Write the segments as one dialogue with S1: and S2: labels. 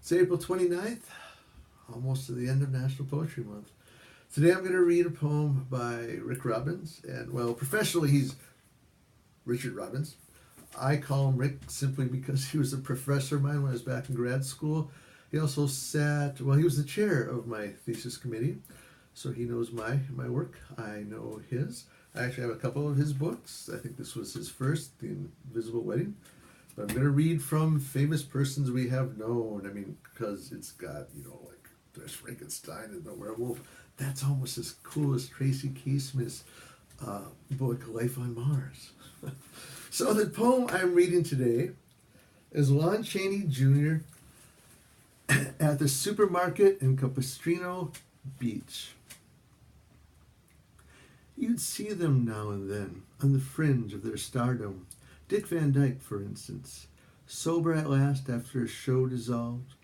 S1: It's April 29th, almost to the end of National Poetry Month. Today I'm going to read a poem by Rick Robbins, and well, professionally he's Richard Robbins. I call him Rick simply because he was a professor of mine when I was back in grad school. He also he was the chair of my thesis committee, so he knows my work. I know his. I actually have a couple of his books. I think this was his first, The Invisible Wedding. But I'm going to read from famous persons we have known. I mean, because it's got, like there's Frankenstein and the werewolf. That's almost as cool as Tracy K. Smith's book, Life on Mars. So the poem I'm reading today is Lon Chaney Jr. at the supermarket in Capistrano Beach. You'd see them now and then on the fringe of their stardom. Dick Van Dyke, for instance, sober at last after a show dissolved.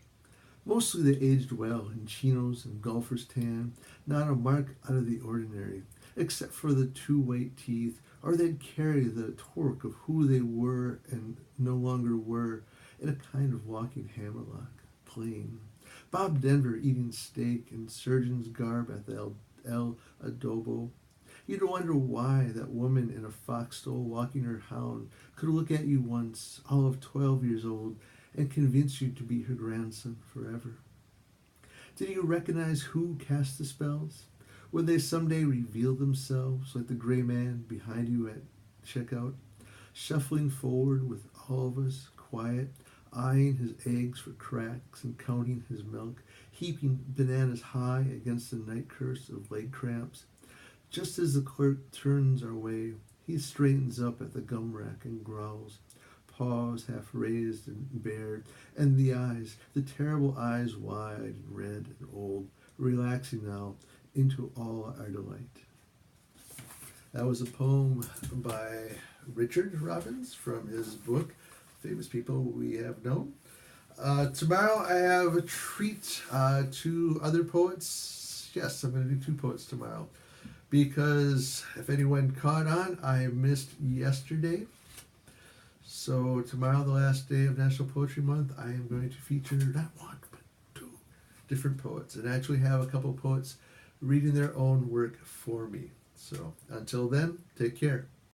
S1: Mostly they aged well in chinos and golfer's tan, not a mark out of the ordinary, except for the two white teeth, or they'd carry the torque of who they were and no longer were in a kind of walking hammerlock, plain. Bob Denver eating steak in surgeon's garb at the El Adobo. You'd wonder why that woman in a foxhole walking her hound could look at you once, all of 12 years old, and convince you to be her grandson forever. Did you recognize who cast the spells? Would they someday reveal themselves like the gray man behind you at checkout, shuffling forward with all of us, quiet, eyeing his eggs for cracks and counting his milk, heaping bananas high against the night curse of leg cramps? Just as the clerk turns our way, he straightens up at the gum rack and growls, paws half raised and bared, and the eyes, the terrible eyes wide and red and old, relaxing now into all our delight. That was a poem by Richard Robbins from his book, Famous People We Have Known. Tomorrow I have a treat, two other poets. Yes, I'm going to do two poets tomorrow. Because if anyone caught on, I missed yesterday. So tomorrow, the last day of National Poetry Month, I am going to feature not one, but two different poets. And actually have a couple poets reading their own work for me. So until then, take care.